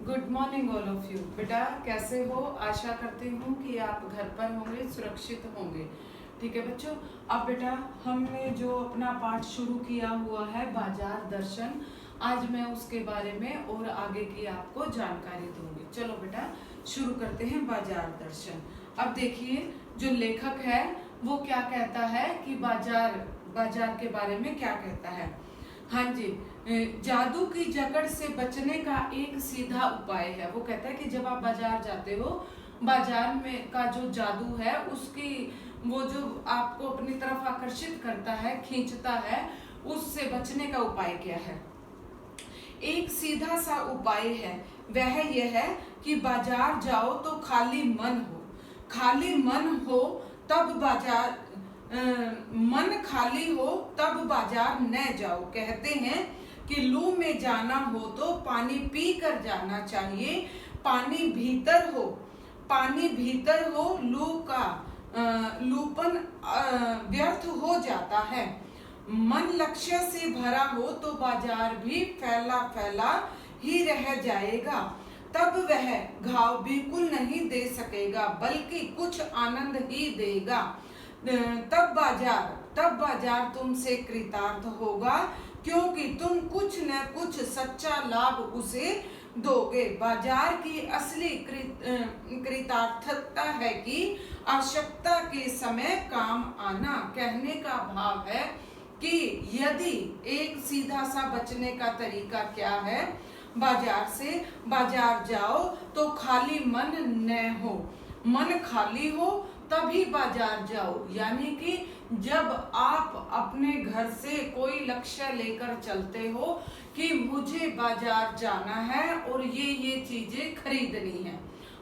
Good morning all of you. बेटा कैसे हो? आशा करती हूँ कि आप घर पर होंगे, सुरक्षित होंगे। ठीक है बच्चों, अब बेटा हमने जो अपना पाठ शुरू किया हुआ है बाजार दर्शन, आज मैं उसके बारे में और आगे की आपको जानकारी दूंगी। चलो बेटा शुरू करते हैं बाजार दर्शन। अब देखिए जो लेखक है वो क्या कहता है कि बाजार के बारे में क्या कहता है। हाँ जी, जादू की जकड़ से बचने का एक सीधा उपाय है। वो कहता है कि जब आप बाजार जाते हो, बाजार में का जो जादू है उसकी वो जो आपको अपनी तरफ आकर्षित करता है, खींचता है, उससे बचने का उपाय क्या है? एक सीधा सा उपाय है, वह यह है कि बाजार जाओ तो खाली मन हो। खाली मन हो तब बाजार मन खाली हो तब बाजार न जाओ। कहते हैं कि लू में जाना हो तो पानी पी कर जाना चाहिए। पानी भीतर हो लूपन व्यर्थ हो जाता है। मन लक्ष्य से भरा हो तो बाजार भी फैला फैला ही रह जाएगा। तब वह घाव बिल्कुल नहीं दे सकेगा, बल्कि कुछ आनंद ही देगा। तब बाजार तुमसे कृतार्थ होगा, क्योंकि तुम कुछ न कुछ सच्चा लाभ उसे दोगे। बाजार की असली कृतार्थता है कि आवश्यकता के समय काम आना। कहने का भाव है कि यदि एक सीधा सा बचने का तरीका क्या है, बाजार जाओ तो खाली मन न हो। मन खाली हो तभी बाजार जाओ, यानी कि जब आप अपने घर से कोई लक्ष्य लेकर चलते हो कि मुझे बाजार जाना है और ये चीजें खरीदनी है।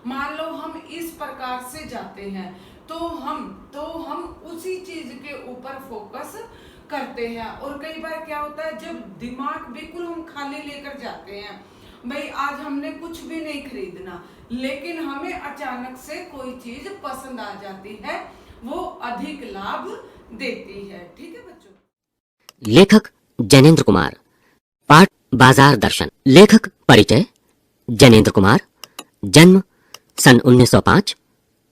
मान लो हम इस प्रकार से जाते हैं तो हम उसी चीज के ऊपर फोकस करते हैं। और कई बार क्या होता है, जब दिमाग बिल्कुल हम खाली लेकर जाते हैं, भाई आज हमने कुछ भी नहीं खरीदना, लेकिन हमें अचानक से कोई चीज पसंद आ जाती है, वो अधिक लाभ देती है। ठीक है बच्चों। लेखक जैनेन्द्र कुमार। पाठ बाजार दर्शन। लेखक परिचय। जैनेन्द्र कुमार, जन्म सन 1905,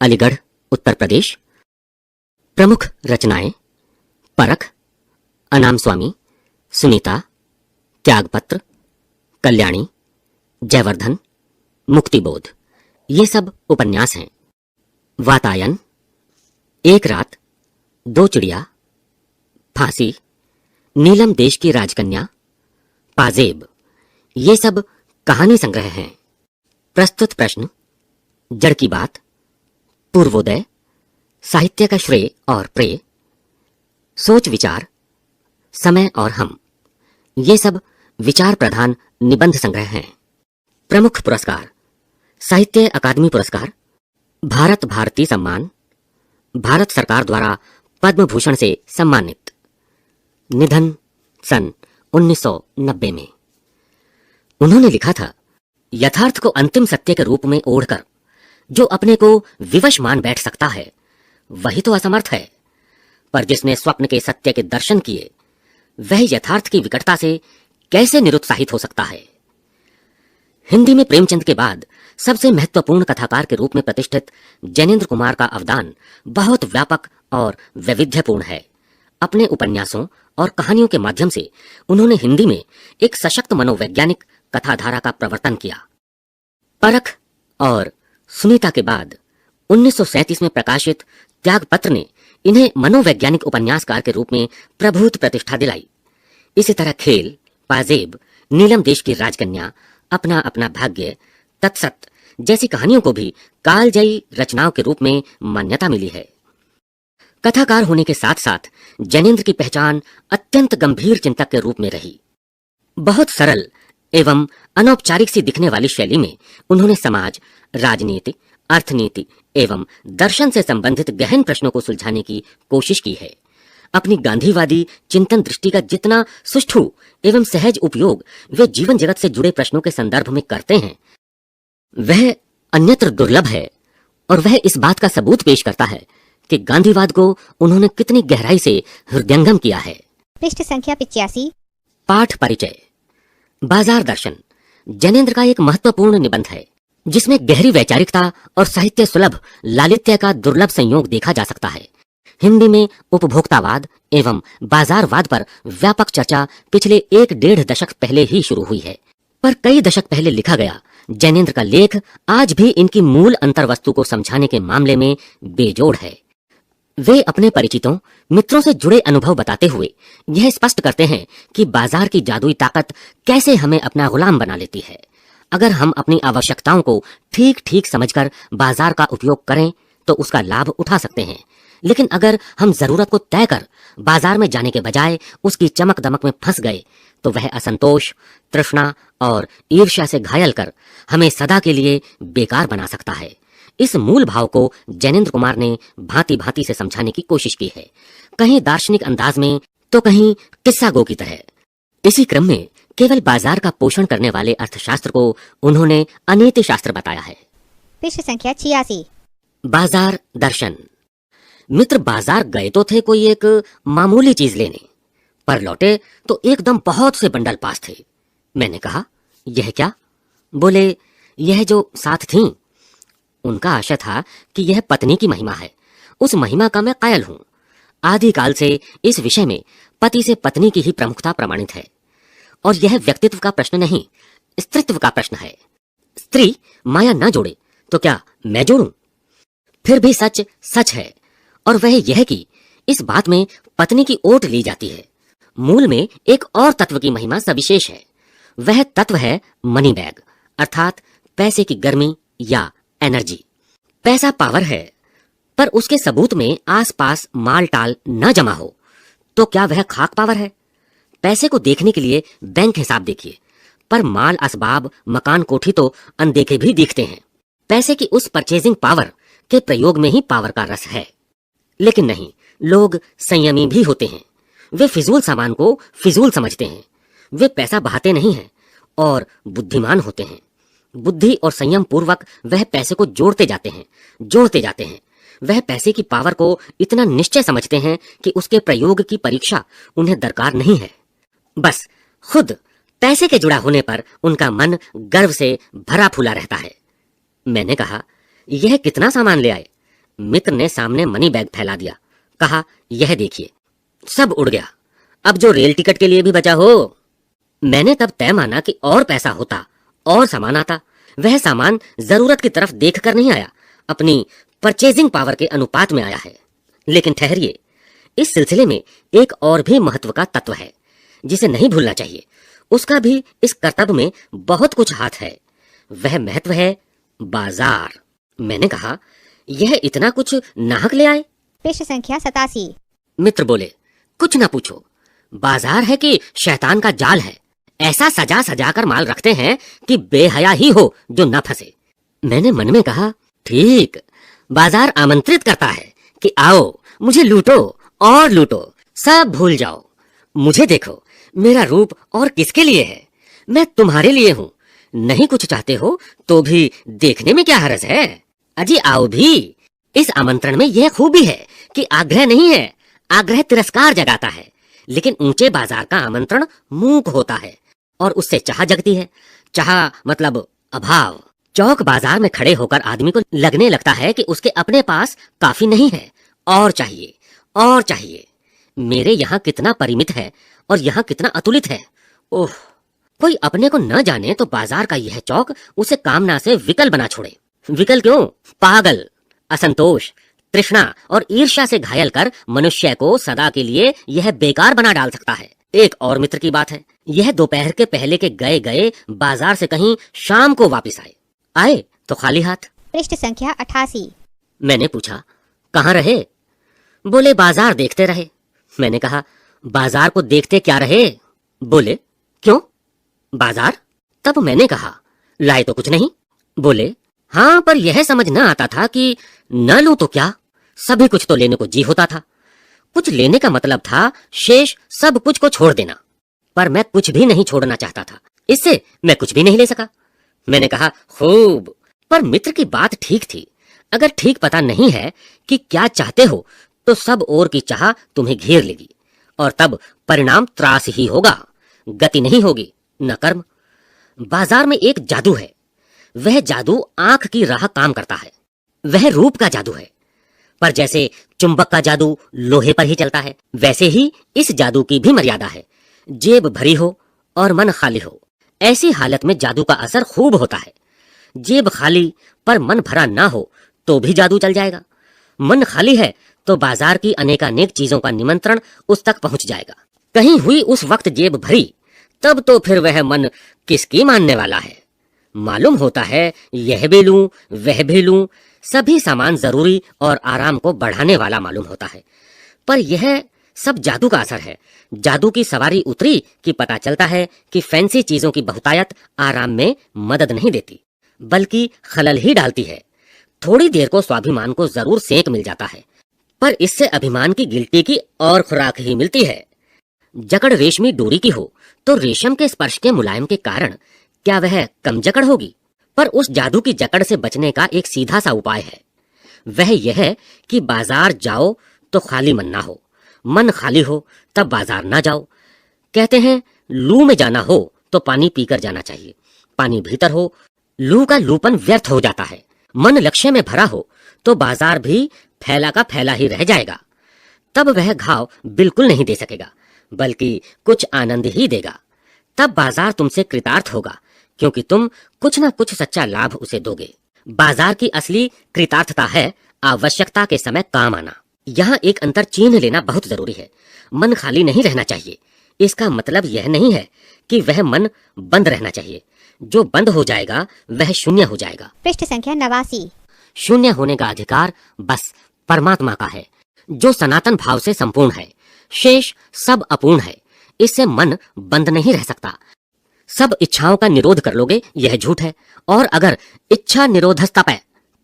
अलीगढ़, उत्तर प्रदेश। प्रमुख रचनाएं: परख, अनाम स्वामी, सुनीता, त्यागपत्र, कल्याणी, जयवर्धन, मुक्तिबोध, ये सब उपन्यास हैं। वातायन, एक रात, दो चिड़िया, फांसी, नीलम देश की राजकन्या, पाजेब, ये सब कहानी संग्रह हैं। प्रस्तुत प्रश्न: जड़ की बात, पूर्वोदय, साहित्य का श्रेय और प्रेय, सोच विचार, समय और हम, ये सब विचार प्रधान निबंध संग्रह हैं। प्रमुख पुरस्कार: साहित्य अकादमी पुरस्कार, भारत भारती सम्मान, भारत सरकार द्वारा पद्म भूषण से सम्मानित। निधन सन 1990 में। उन्होंने लिखा था, यथार्थ को अंतिम सत्य के रूप में ओढ़कर जो अपने को विवश मान बैठ सकता है वही तो असमर्थ है, पर जिसने स्वप्न के सत्य के दर्शन किए वह यथार्थ की विकटता से कैसे निरुत्साहित हो सकता है। हिंदी में प्रेमचंद के बाद सबसे महत्वपूर्ण कथाकार के रूप में प्रतिष्ठित जैनेन्द्र कुमार का अवदान बहुत व्यापक और वैविध्यपूर्ण है। अपने उपन्यासों और कहानियों के माध्यम से उन्होंने हिंदी में एक सशक्त मनोवैज्ञानिक कथाधारा का प्रवर्तन किया। परख और सुनीता के बाद 1937 में प्रकाशित त्यागपत्र ने इन्हें मनोवैज्ञानिक उपन्यासकार के रूप में प्रभूत प्रतिष्ठा दिलाई। इसी तरह खेल, पाजेब, नीलम देश की राजकन्या, अपना अपना भाग्य, तत्सत जैसी कहानियों को भी कालजयी रचनाओं के रूप में मान्यता मिली है। कथाकार होने के साथ साथ जैनेन्द्र की पहचान अत्यंत गंभीर चिंतक के रूप में रही। बहुत सरल एवं अनौपचारिक सी दिखने वाली शैली में उन्होंने समाज, राजनीति, अर्थनीति एवं दर्शन से संबंधित गहन प्रश्नों को सुलझाने की कोशिश की है। अपनी गांधीवादी चिंतन दृष्टि का जितना सुष्ठु एवं सहज उपयोग वे जीवन जगत से जुड़े प्रश्नों के संदर्भ में करते हैं, वह अन्यत्र दुर्लभ है, और वह इस बात का सबूत पेश करता है कि गांधीवाद को उन्होंने कितनी गहराई से हृदयंगम किया है। पृष्ठ संख्या 85। पाठ परिचय। बाजार दर्शन जैनेन्द्र का एक महत्वपूर्ण निबंध है जिसमें गहरी वैचारिकता और साहित्य सुलभ लालित्य का दुर्लभ संयोग देखा जा सकता है। हिंदी में उपभोक्तावाद एवं बाजारवाद पर व्यापक चर्चा पिछले 1-1.5 दशक पहले ही शुरू हुई है, पर कई दशक पहले लिखा गया जैनेन्द्र का लेख आज भी इनकी मूल अंतर्वस्तु को समझाने के मामले में बेजोड़ है। वे अपने परिचितों मित्रों से जुड़े अनुभव बताते हुए यह स्पष्ट करते हैं कि बाजार की जादुई ताकत कैसे हमें अपना गुलाम बना लेती है। अगर हम अपनी आवश्यकताओं को ठीक ठीक समझकर बाजार का उपयोग करें तो उसका लाभ उठा सकते हैं, लेकिन अगर हम जरूरत को तय कर बाजार में जाने के बजाय उसकी चमक दमक में फंस गए तो वह असंतोष, तृष्णा और ईर्ष्या से घायल कर हमें सदा के लिए बेकार बना सकता है। इस मूल भाव को जैनेन्द्र कुमार ने भांति भांति से समझाने की कोशिश की है, कहीं दार्शनिक अंदाज में तो कहीं किस्सा गो की तरह। इसी क्रम में केवल बाजार का पोषण करने वाले अर्थशास्त्र को उन्होंने अनीति शास्त्र बताया है। पृष्ठ संख्या 86। बाजार दर्शन। मित्र बाजार गए तो थे कोई एक मामूली चीज लेने, पर लौटे तो एकदम बहुत से बंडल पास थे। मैंने कहा, यह क्या? बोले, यह जो साथ थीं, उनका आशय था कि यह पत्नी की महिमा है। उस महिमा का मैं कायल हूं। आदिकाल से इस विषय में पति से पत्नी की ही प्रमुखता प्रमाणित है, और यह व्यक्तित्व का प्रश्न नहीं, स्त्रीत्व का प्रश्न है। स्त्री माया न जोड़े तो क्या मैं जोड़ूं? फिर भी सच सच है, और वह यह कि इस बात में पत्नी की ओट ली जाती है। मूल में एक और तत्व की महिमा सविशेष है। वह तत्व है मनी बैग, अर्थात पैसे की गर्मी या एनर्जी। पैसा पावर है, पर उसके सबूत में आसपास माल टाल न जमा हो तो क्या वह खाक पावर है? पैसे को देखने के लिए बैंक हिसाब देखिए, पर माल असबाब मकान कोठी तो अनदेखे भी दिखते हैं। पैसे की उस परचेजिंग पावर के प्रयोग में ही पावर का रस है। लेकिन नहीं, लोग संयमी भी होते हैं। वे फिजूल सामान को फिजूल समझते हैं। वे पैसा बहाते नहीं हैं और बुद्धिमान होते हैं। बुद्धि और संयम पूर्वक वह पैसे को जोड़ते जाते हैं। वह पैसे की पावर को इतना निश्चय समझते हैं कि उसके प्रयोग की परीक्षा उन्हें दरकार नहीं है। बस खुद पैसे के जुड़ा होने पर उनका मन गर्व से भरा फूला रहता है। मैंने कहा, यह कितना सामान ले आए? मित्र ने सामने मनी बैग फैला दिया। कहा, यह देखिए, सब उड़ गया। अब जो रेल टिकट के लिए भी बचा हो। मैंने तब तय माना कि और पैसा होता और सामान आता। वह सामान जरूरत की तरफ देखकर नहीं आया, अपनी परचेजिंग पावर के अनुपात में आया है। लेकिन ठहरिए, इस सिलसिले में एक और भी महत्व का तत्व है जिसे नहीं भूलना चाहिए। उसका भी इस कर्तव्य में बहुत कुछ हाथ है। वह महत्व है बाजार। मैंने कहा, यह इतना कुछ नाहक ले आए? पृष्ठ संख्या 87। मित्र बोले, कुछ ना पूछो। बाजार है कि शैतान का जाल है। ऐसा सजा सजा कर माल रखते हैं कि बेहया ही हो जो न फंसे। मैंने मन में कहा, ठीक, बाजार आमंत्रित करता है कि आओ, मुझे लूटो और लूटो, सब भूल जाओ। मुझे देखो, मेरा रूप और किसके लिए है? मैं तुम्हारे लिए हूँ। नहीं कुछ चाहते हो तो भी देखने में क्या हर्ज है? अजी आओ भी। इस आमंत्रण में यह खूबी है कि आग्रह नहीं है, आग्रह तिरस्कार जगाता है। लेकिन ऊंचे बाजार का आमंत्रण मूक होता है और उससे चाह जगती है। चाह मतलब अभाव। चौक बाजार में खड़े होकर आदमी को लगने लगता है कि उसके अपने पास काफी नहीं है, और चाहिए और चाहिए। मेरे यहाँ कितना परिमित है और यहाँ कितना अतुलित है। ओह, कोई अपने को न जाने तो बाजार का यह चौक उसे कामना से विकल बना छोड़े। विकल क्यों? पागल, असंतोष, तृष्णा और ईर्ष्या से घायल कर मनुष्य को सदा के लिए यह बेकार बना डाल सकता है। एक और मित्र की बात है, यह दोपहर के पहले के गए गए बाजार से कहीं शाम को वापस आए तो खाली हाथ। पृष्ठ संख्या 88। मैंने पूछा, कहाँ रहे? बोले, बाजार देखते रहे। मैंने कहा, बाजार को देखते क्या रहे? बोले, क्यों बाजार? तब मैंने कहा, लाए तो कुछ नहीं। बोले, हाँ, पर यह समझ न आता था कि न लूं तो क्या, सभी कुछ तो लेने को जी होता था। कुछ लेने का मतलब था शेष सब कुछ को छोड़ देना, पर मैं कुछ भी नहीं छोड़ना चाहता था, इससे मैं कुछ भी नहीं ले सका। मैंने कहा, खूब, पर मित्र की बात ठीक थी। अगर ठीक पता नहीं है कि क्या चाहते हो तो सब ओर की चाह तुम्हें घेर लेगी और तब परिणाम त्रास ही होगा, गति नहीं होगी, न कर्म। बाजार में एक जादू है। वह जादू आंख की राह काम करता है। वह रूप का जादू है। पर जैसे चुंबक का जादू लोहे पर ही चलता है, वैसे ही इस जादू की भी मर्यादा है। जेब भरी हो और मन खाली हो, ऐसी हालत में जादू का असर खूब होता है। जेब खाली पर मन भरा ना हो तो भी जादू चल जाएगा। मन खाली है तो बाजार की अनेकानेक चीजों का निमंत्रण उस तक पहुंच जाएगा। कहीं हुई उस वक्त जेब भरी, तब तो फिर वह मन किसकी मानने वाला है। मालूम होता है यह भी लूं वह भी लूं, सभी सामान जरूरी और आराम को बढ़ाने वाला मालूम होता है। पर यह सब जादू का असर है। जादू की सवारी उतरी कि पता चलता है कि फैंसी चीजों की बहुतायत आराम में मदद नहीं देती, बल्कि खलल ही डालती है। थोड़ी देर को स्वाभिमान को जरूर सेंक मिल जाता है, पर इससे अभिमान की गिल्टी की और खुराक ही मिलती है। जकड़ रेशमी डोरी की हो तो रेशम के स्पर्श के मुलायम के कारण क्या वह कम जकड़ होगी? पर उस जादू की जकड़ से बचने का एक सीधा सा उपाय है। वह यह है कि बाजार जाओ तो खाली मन ना हो, मन खाली हो तब बाजार ना जाओ। कहते हैं लू में जाना हो तो पानी पीकर जाना चाहिए। पानी भीतर हो, लू का लूपन व्यर्थ हो जाता है। मन लक्ष्य में भरा हो तो बाजार भी फैला का फैला ही रह जाएगा। तब वह घाव बिल्कुल नहीं दे सकेगा, बल्कि कुछ आनंद ही देगा। तब बाजार तुमसे कृतार्थ होगा, क्योंकि तुम कुछ न कुछ सच्चा लाभ उसे दोगे। बाजार की असली कृतार्थता है आवश्यकता के समय काम आना। यहाँ एक अंतर चीन्ह लेना बहुत जरूरी है। मन खाली नहीं रहना चाहिए, इसका मतलब यह नहीं है कि वह मन बंद रहना चाहिए। जो बंद हो जाएगा वह शून्य हो जाएगा। पृष्ठ संख्या 89। शून्य होने का अधिकार बस परमात्मा का है, जो सनातन भाव से संपूर्ण है। शेष सब अपूर्ण है। इससे मन बंद नहीं रह सकता। सब इच्छाओं का निरोध कर लोगे यह झूठ है। और अगर इच्छा निरोधस्तप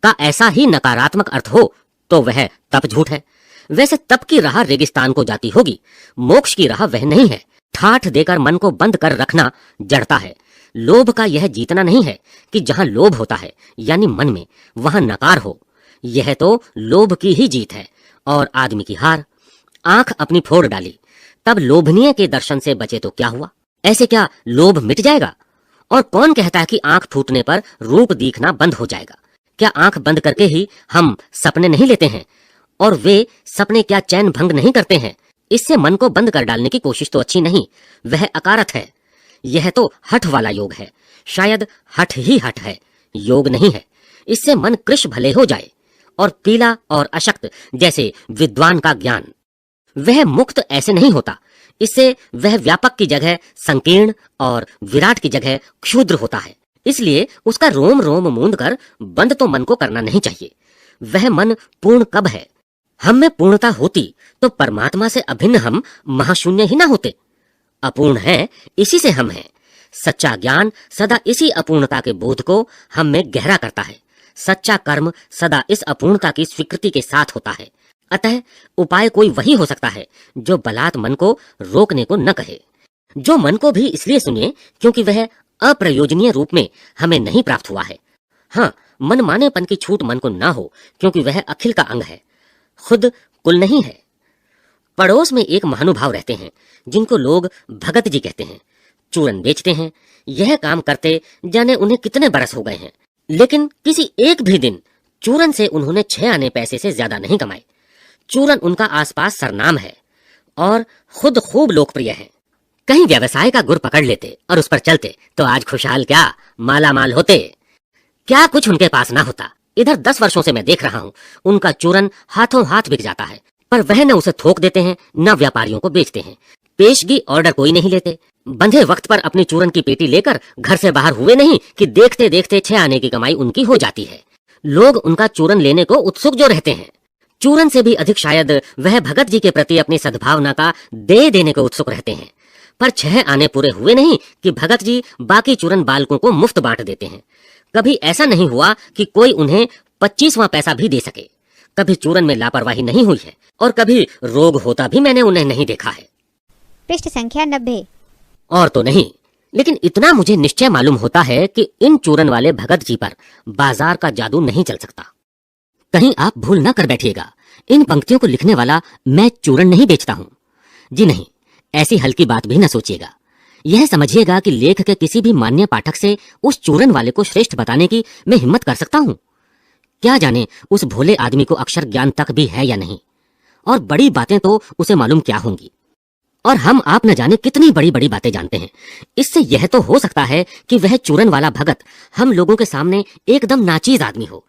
का ऐसा ही नकारात्मक अर्थ हो तो वह तप झूठ है। वैसे तप की राह रेगिस्तान को जाती होगी, मोक्ष की राह वह नहीं है। ठाठ देकर मन को बंद कर रखना जड़ता है। लोभ का यह जीतना नहीं है कि जहां लोभ होता है यानी मन में, वहां नकार हो। यह तो लोभ की ही जीत है और आदमी की हार। आंख अपनी फोड़ डाली, तब लोभनीय के दर्शन से बचे तो क्या हुआ? ऐसे क्या लोभ मिट जाएगा? और कौन कहता है कि आंख फूटने पर रूप दिखना बंद हो जाएगा? क्या आंख बंद करके ही हम सपने नहीं लेते हैं? और वे सपने क्या चैन भंग नहीं करते हैं? इससे मन को बंद कर डालने की कोशिश तो अच्छी नहीं, वह अकारत है। यह तो हठ वाला योग है। शायद हठ ही हठ है, योग नहीं है। इससे मन कृश भले हो जाए और पीला और अशक्त जैसे विद्वान का ज्ञान। वह मुक्त ऐसे नहीं होता। इससे वह व्यापक की जगह संकीर्ण और विराट की जगह क्षुद्र होता है। इसलिए उसका रोम रोम मूंद कर बंद तो मन को करना नहीं चाहिए। वह मन पूर्ण कब है? हम में पूर्णता होती तो परमात्मा से अभिन्न हम महाशून्य ही ना होते। अपूर्ण है, इसी से हम हैं। सच्चा ज्ञान सदा इसी अपूर्णता के बोध को हम में गहरा करता है। सच्चा कर्म सदा इस अपूर्णता की स्वीकृति के साथ होता है। अतः उपाय कोई वही हो सकता है जो बलात् मन को रोकने को न कहे, जो मन को भी इसलिए सुने क्योंकि वह अप्रयोजनीय रूप में हमें नहीं प्राप्त हुआ है। हाँ, मन मानेपन की छूट मन को ना हो, क्योंकि वह अखिल का अंग है, खुद कुल नहीं है। पड़ोस में एक महानुभाव रहते हैं जिनको लोग भगत जी कहते हैं। चूरन बेचते हैं। यह काम करते जाने उन्हें कितने बरस हो गए हैं, लेकिन किसी एक भी दिन चूरन से उन्होंने 6 आने पैसे से ज्यादा नहीं कमाए। चूरन उनका आसपास सरनाम है और खुद खूब लोकप्रिय है। कहीं व्यवसाय का गुर पकड़ लेते और उस पर चलते तो आज खुशहाल क्या माला माल होते। क्या कुछ उनके पास ना होता। इधर 10 वर्षों से मैं देख रहा हूँ, उनका चूरन हाथों हाथ बिक जाता है, पर वह न उसे थोक देते हैं न व्यापारियों को बेचते हैं। पेशगी ऑर्डर कोई नहीं लेते। बंधे वक्त पर अपनी चूरन की पेटी लेकर घर से बाहर हुए नहीं कि देखते देखते 6 आने की कमाई उनकी हो जाती है। लोग उनका चूरन लेने को उत्सुक जो रहते हैं। चूरन से भी अधिक शायद वह भगत जी के प्रति अपनी सद्भावना का दे देने को उत्सुक रहते हैं। पर 6 आने पूरे हुए नहीं कि भगत जी बाकी चूरन बालकों को मुफ्त बांट देते हैं। कभी ऐसा नहीं हुआ कि कोई उन्हें 25वां पैसा भी दे सके। कभी चूरन में लापरवाही नहीं हुई है और कभी रोग होता भी मैंने उन्हें नहीं देखा है। पृष्ठ संख्या 90। और तो नहीं, लेकिन इतना मुझे निश्चय मालूम होता है कि इन चूरन वाले भगत जी पर बाजार का जादू नहीं चल सकता। कहीं आप भूल न कर बैठिएगा, इन पंक्तियों को लिखने वाला मैं चूरन नहीं बेचता हूं। जी नहीं, ऐसी हल्की बात भी न सोचिएगा। यह समझिएगा कि लेख के किसी भी मान्य पाठक से उस चूरन वाले को श्रेष्ठ बताने की मैं हिम्मत कर सकता हूं? क्या जाने उस भोले आदमी को अक्षर ज्ञान तक भी है या नहीं, और बड़ी बातें तो उसे मालूम क्या होंगी, और हम आप न जाने कितनी बड़ी बड़ी बातें जानते हैं। इससे यह तो हो सकता है कि वह चूरन वाला भगत हम लोगों के सामने एकदम नाचीज आदमी हो,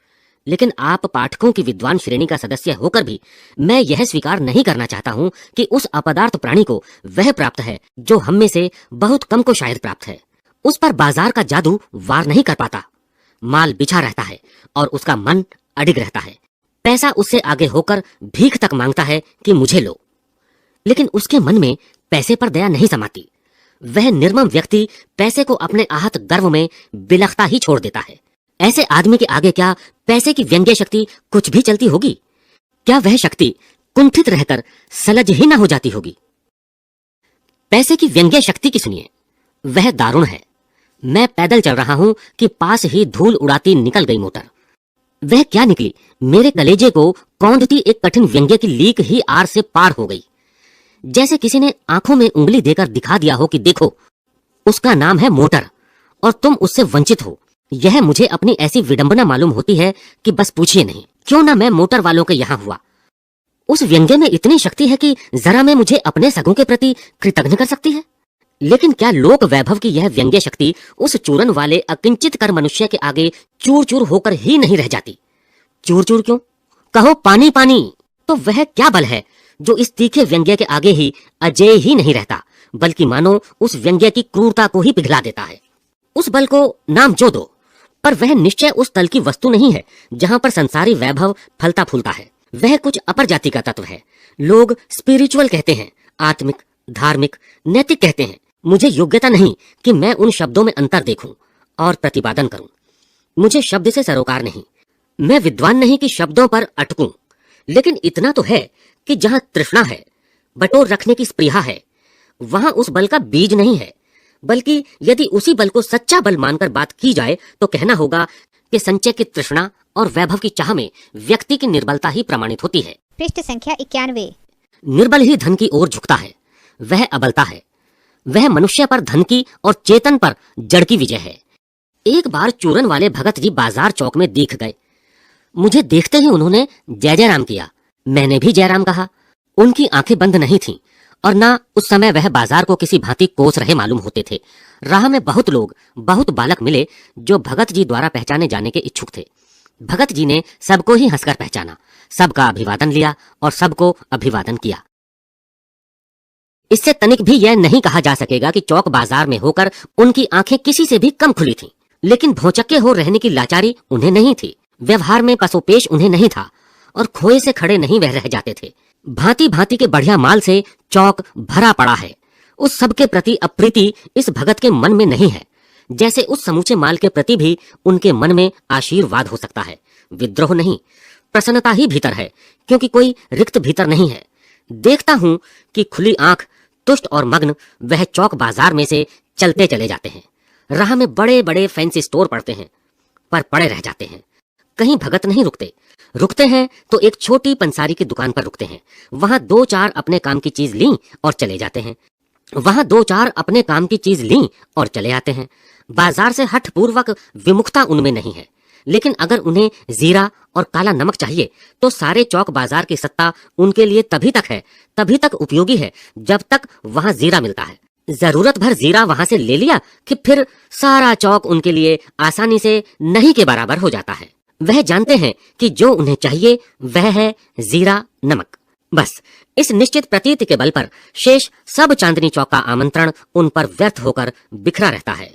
लेकिन आप पाठकों की विद्वान श्रेणी का सदस्य होकर भी मैं यह स्वीकार नहीं करना चाहता हूं कि उस अपदार्थ प्राणी को वह प्राप्त है जो हम में से बहुत कम को शायद प्राप्त है। उस पर बाजार का जादू वार नहीं कर पाता, माल बिछा रहता है और उसका मन अडिग रहता है। पैसा उससे आगे होकर भीख तक मांगता है कि मुझे लो, लेकिन उसके मन में पैसे पर दया नहीं समाती। वह निर्मम व्यक्ति पैसे को अपने आहत गर्व में बिलखता ही छोड़ देता है। ऐसे आदमी के आगे क्या पैसे की व्यंग्य शक्ति कुछ भी चलती होगी? क्या वह शक्ति कुंठित रहकर सलज ही न हो जाती होगी? पैसे की व्यंग्य शक्ति की सुनिए, वह दारुण है। मैं पैदल चल रहा हूं कि पास ही धूल उड़ाती निकल गई मोटर। वह क्या निकली, मेरे कलेजे को कौंधती एक कठिन व्यंग्य की लीक ही आर से पार हो गई, जैसे किसी ने आंखों में उंगली देकर दिखा दिया हो कि देखो, उसका नाम है मोटर और तुम उससे वंचित हो। यह मुझे अपनी ऐसी विडंबना मालूम होती है कि बस पूछिए नहीं। क्यों ना मैं मोटर वालों के यहां हुआ। उस व्यंग्य में इतनी शक्ति है कि जरा मैं मुझे अपने सगों के प्रति कृतज्ञ कर सकती है। लेकिन क्या लोक वैभव की यह व्यंग्य शक्ति उस चूरन वाले अकिंचित कर मनुष्य के आगे चूर चूर होकर ही नहीं रह जाती? चूर चूर क्यों? कहो पानी पानी। तो वह क्या बल है जो इस तीखे व्यंग्य के आगे ही अजेय ही नहीं रहता, बल्कि मानो उस व्यंग्य की क्रूरता को ही पिघला देता है। उस बल को नाम जो दो, पर वह निश्चय उस तल की वस्तु नहीं है जहां पर संसारी वैभव फलता फूलता है। वह कुछ अपर जाति का तत्व है। लोग स्पिरिचुअल कहते हैं, आत्मिक, धार्मिक, नैतिक कहते हैं। मुझे योग्यता नहीं कि मैं उन शब्दों में अंतर देखूं और प्रतिपादन करूं। मुझे शब्द से सरोकार नहीं। मैं विद्वान नहीं कि शब्दों पर अटकूं, लेकिन इतना तो है कि जहां तृष्णा है, बटोर रखने की स्पृहा है, वहां उस बल का बीज नहीं है, बल्कि यदि उसी बल को सच्चा बल मानकर बात की जाए तो कहना होगा कि संचय की तृष्णा और वैभव की चाह में व्यक्ति की निर्बलता ही प्रमाणित होती है। पृष्ठ संख्या 91। निर्बल ही धन की ओर झुकता है, वह अबलता है। वह मनुष्य पर धन की और चेतन पर जड़ की विजय है। एक बार चूरन वाले भगत जी बाजार चौक में दिख गए। मुझे देखते ही उन्होंने जय जय राम किया। मैंने भी जय राम कहा। उनकी आंखें बंद नहीं थीं और ना उस समय वह बाजार को किसी भांति कोस रहे मालूम होते थे। राह में बहुत लोग, बहुत बालक मिले जो भगत जी द्वारा पहचाने जाने के इच्छुक थे। भगत जी ने सबको ही हंसकर पहचाना, सबका अभिवादन लिया और सबको अभिवादन किया। इससे तनिक भी यह नहीं कहा जा सकेगा कि चौक बाजार में होकर उनकी आंखें किसी से भी कम खुली थीं, लेकिन भौचक्के हो रहने की लाचारी उन्हें नहीं थी। व्यवहार में पसोपेश उन्हें नहीं था और खोए से खड़े नहीं वह रह जाते थे। भांति भांति के बढ़िया माल से चौक भरा पड़ा है। उस सब के प्रति अप्रीति इस भगत के मन में नहीं है, जैसे उस समूचे माल के प्रति भी उनके मन में आशीर्वाद हो सकता है। विद्रोह नहीं, प्रसन्नता ही भीतर है, क्योंकि कोई रिक्त भीतर नहीं है। देखता हूं कि खुली आंख, तुष्ट और मग्न वह चौक बाजार में से चलते चले जाते हैं। राह में बड़े बड़े फैंसी स्टोर पड़ते हैं, पर पड़े रह जाते हैं। कहीं भगत नहीं रुकते। रुकते हैं तो एक छोटी पंसारी की दुकान पर रुकते हैं। वहां दो चार अपने काम की चीज लीं और चले जाते हैं। वहां दो चार अपने काम की चीज लीं और चले आते हैं। बाजार से हठ पूर्वक विमुखता उनमें नहीं है, लेकिन अगर उन्हें जीरा और काला नमक चाहिए तो सारे चौक बाजार की सत्ता उनके लिए तभी तक है, तभी तक उपयोगी है जब तक वहां जीरा मिलता है। जरूरत भर जीरा वहां से ले लिया कि फिर सारा चौक उनके लिए आसानी से नहीं के बराबर हो जाता है। वह जानते हैं कि जो उन्हें चाहिए वह है जीरा नमक। बस इस निश्चित प्रतीति के बल पर शेष सब चांदनी चौक का आमंत्रण उन पर व्यर्थ होकर बिखरा रहता है।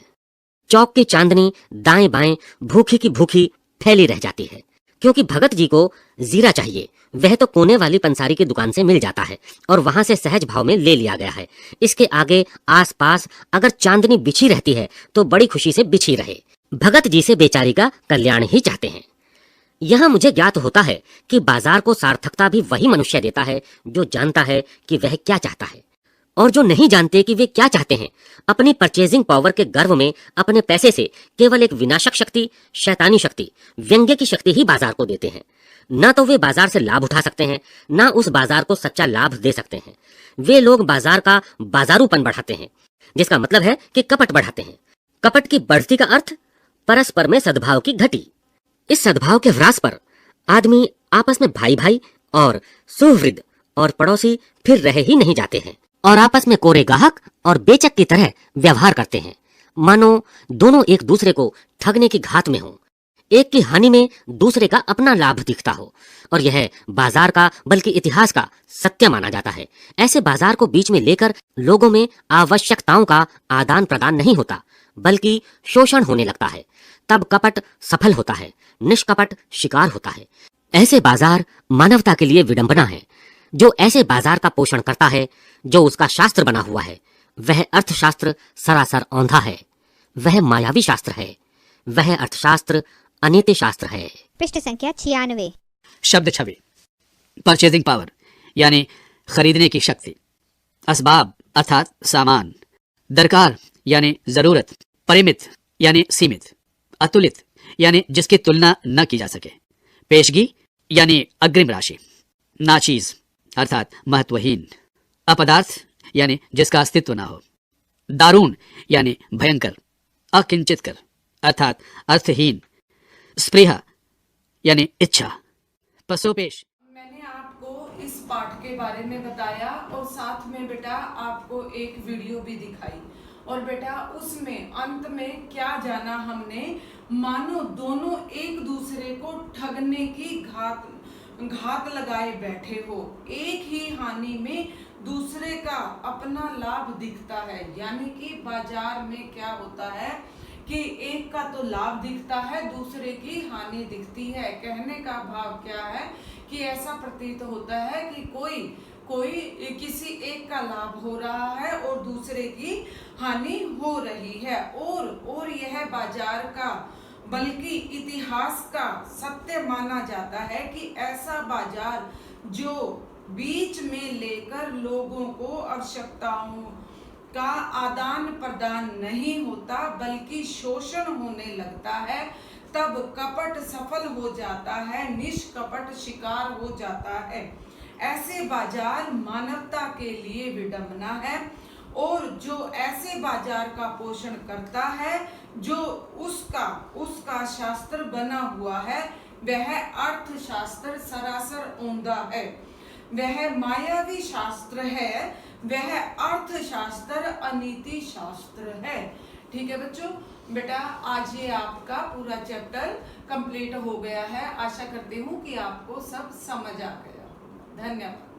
चौक की चांदनी दाएं बाएं भूखी की भूखी फैली रह जाती है, क्योंकि भगत जी को जीरा चाहिए। वह तो कोने वाली पंसारी की दुकान से मिल जाता है और वहां से सहज भाव में ले लिया गया है। इसके आगे आस पास अगर चांदनी बिछी रहती है तो बड़ी खुशी से बिछी रहे। भगत जी से बेचारी का कल्याण ही चाहते हैं। यहाँ मुझे ज्ञात होता है कि बाजार को सार्थकता भी वही मनुष्य देता है जो जानता है कि वह क्या चाहता है, और जो नहीं जानते कि वे क्या चाहते हैं अपनी परचेजिंग पावर के गर्व में अपने पैसे से केवल एक विनाशक शक्ति, शैतानी शक्ति, व्यंग्य की शक्ति ही बाजार को देते हैं। न तो वे बाजार से लाभ उठा सकते हैं, न उस बाजार को सच्चा लाभ दे सकते हैं। वे लोग बाजार का बाजारूपन बढ़ाते हैं जिसका मतलब है कि कपट बढ़ाते हैं। कपट की बढ़ती का अर्थ परस्पर में सद्भाव की घटी। इस सद्भाव के ह्रास पर आदमी आपस में भाई भाई और सुहृद और पड़ोसी फिर रहे ही नहीं जाते हैं और आपस में कोरे गाहक और बेचक की तरह व्यवहार करते हैं, मानो दोनों एक दूसरे को ठगने की घात में हों। एक की हानि में दूसरे का अपना लाभ दिखता हो, और यह बाजार का बल्कि इतिहास का सत्य माना जाता है। ऐसे बाजार को बीच में लेकर लोगों में आवश्यकताओं का आदान प्रदान नहीं होता, बल्कि शोषण होने लगता है। तब कपट सफल होता है, निष्कपट शिकार होता है। ऐसे बाजार मानवता के लिए विडंबना है। जो ऐसे बाजार का पोषण करता है, जो उसका शास्त्र बना हुआ है, वह अर्थशास्त्र सरासर औंधा है, वह मायावी शास्त्र है, वह अर्थशास्त्र अनीति शास्त्र है। पृष्ठ संख्या 96। शब्द छवि। परचेजिंग पावर यानी खरीदने की शक्ति। असबाब अर्थात सामान। दरकार यानी जरूरत। परिमित यानी सीमित। अतुलित यानी जिसकी तुलना न की जा सके। पेशगी यानी अग्रिम राशि। नाचीज अर्थात महत्वहीन। अपदार्थ यानी जिसका अस्तित्व ना हो। दारूण यानी भयंकर। अकिंचितकर अर्थात अर्थहीन। स्पृहा यानी इच्छा। पसोपेश। मैंने आपको इस पाठ के बारे में बताया और साथ में बेटा आपको एक वीडियो भी दिखाई, और बेटा उसमें अंत में क्या जाना हमने, मानो दोनों एक दूसरे को ठगने की घात लगाए बैठे हो। एक ही हानि में दूसरे का अपना लाभ दिखता है। यानी कि बाजार में क्या होता है कि एक का तो लाभ दिखता है, दूसरे की हानि दिखती है। कहने का भाव क्या है कि ऐसा प्रतीत होता है कि कोई किसी एक का लाभ हो रहा है और दूसरे की हानि हो रही है। और यह बाजार का बल्कि इतिहास का सत्य माना जाता है कि ऐसा बाजार जो बीच में लेकर लोगों को आवश्यकताओं का आदान प्रदान नहीं होता बल्कि शोषण होने लगता है, तब कपट सफल हो जाता है, निष्कपट शिकार हो जाता है। ऐसे बाजार मानवता के लिए विडंबना है, और जो ऐसे बाजार का पोषण करता है, जो उसका शास्त्र बना हुआ है, वह अर्थशास्त्र सरासर औंधा है, वह मायावी शास्त्र है, वह अर्थशास्त्र अनीति शास्त्र है। ठीक है बच्चों, बेटा आज ये आपका पूरा चैप्टर कंप्लीट हो गया है। आशा करती हूँ कि आपको सब समझ आ गया। धन्यवाद।